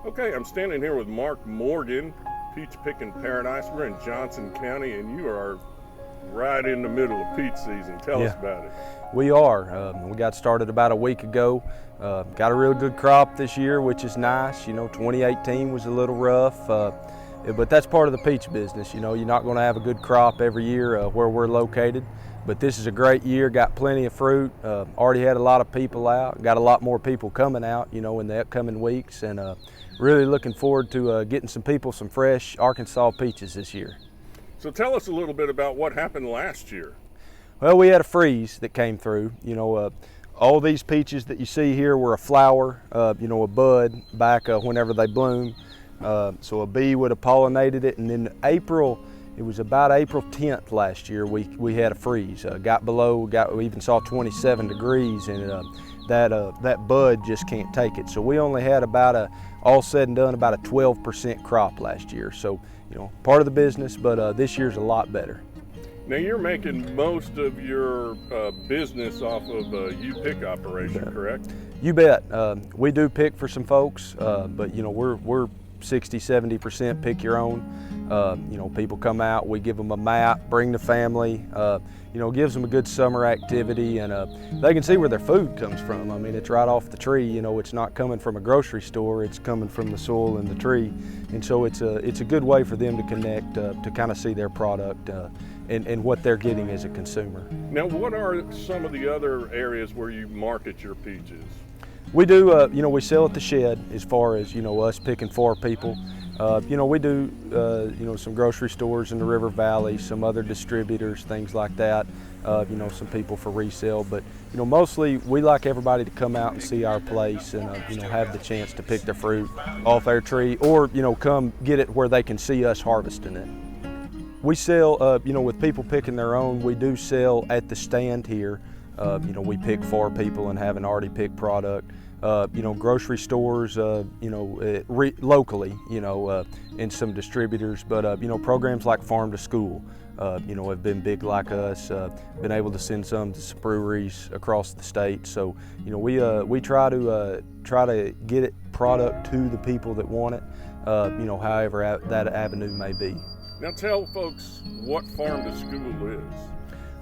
Okay, I'm standing here with Mark Morgan, Peach Pickin Paradise. We're in Johnson County, and you are right in the middle of peach season. Tell us about it. We are. We got started about a week ago. Got a real good crop this year, which is nice. You know, 2018 was a little rough, but that's part of the peach business. You know, you're not going to have a good crop every year where we're located. But this is a great year, got plenty of fruit, already had a lot of people out, got a lot more people coming out, you know, in the upcoming weeks, and really looking forward to getting some people some fresh Arkansas peaches this year. So tell us a little bit about what happened last year. Well, we had a freeze that came through. You know, all these peaches that you see here were a flower, you know, a bud back whenever they bloom. So a bee would have pollinated it, and then it was about April 10th last year, we had a freeze. Got below, we even saw 27 degrees, and that bud just can't take it. So we only had all said and done, about a 12% crop last year. So, you know, part of the business, but this year's a lot better. Now you're making most of your business off of a you-pick operation, correct? You bet. We do pick for some folks, but you know, we're 60–70% pick your own. You know, people come out, we give them a map, bring the family, you know, gives them a good summer activity, and they can see where their food comes from. I mean, it's right off the tree, you know, it's not coming from a grocery store, it's coming from the soil and the tree. And so it's a good way for them to connect, to kind of see their product and what they're getting as a consumer. Now, what are some of the other areas where you market your peaches? We do, you know, we sell at the shed as far as, you know, us picking for people. You know, we do, you know, some grocery stores in the River Valley, some other distributors, things like that. You know, some people for resale, but you know, mostly we like everybody to come out and see our place and you know, have the chance to pick their fruit off our tree, or you know, come get it where they can see us harvesting it. We sell, you know, with people picking their own, we do sell at the stand here. You know, we pick for people and have an already picked product. You know, grocery stores, you know, locally, you know, and some distributors, but you know, programs like Farm to School, you know, have been big like us. Been able to send some to some breweries across the state. So, you know, we try to get it product to the people that want it. You know, however that avenue may be. Now tell folks what Farm to School is.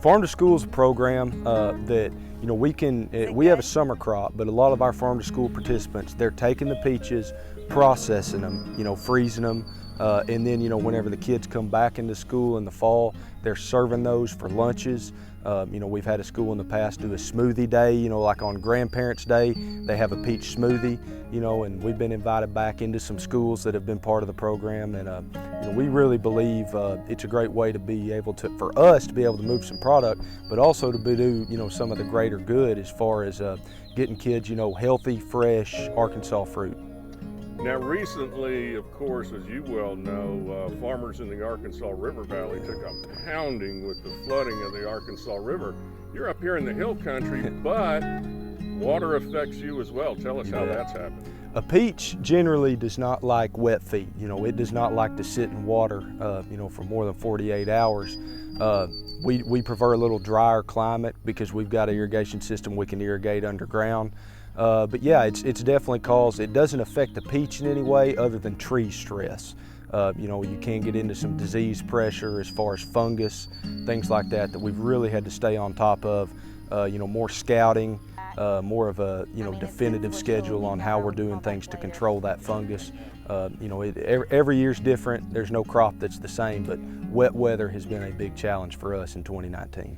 Farm to School is a program that, you know, we have a summer crop, but a lot of our Farm to School participants, they're taking the peaches, processing them, you know, freezing them, and then, you know, whenever the kids come back into school in the fall, they're serving those for lunches. You know, we've had a school in the past do a smoothie day, you know, like on Grandparents' Day, they have a peach smoothie, you know, and we've been invited back into some schools that have been part of the program, and you know, we really believe it's a great way to be able to, for us to be able to move some product, but also to do, you know, some of the greater good as far as getting kids, you know, healthy, fresh Arkansas fruit. Now recently, of course, as you well know, farmers in the Arkansas River Valley took a pounding with the flooding of the Arkansas River. You're up here in the hill country, but water affects you as well. Tell us how that's happened. A peach generally does not like wet feet. You know, it does not like to sit in water, you know, for more than 48 hours. We prefer a little drier climate because we've got an irrigation system we can irrigate underground. But yeah, it's definitely caused, it doesn't affect the peach in any way other than tree stress. You know, you can get into some disease pressure as far as fungus, things like that we've really had to stay on top of. You know, more scouting, more of a, you know, definitive schedule on how we're doing things to control that fungus. You know, every year's different. There's no crop that's the same, but wet weather has been a big challenge for us in 2019.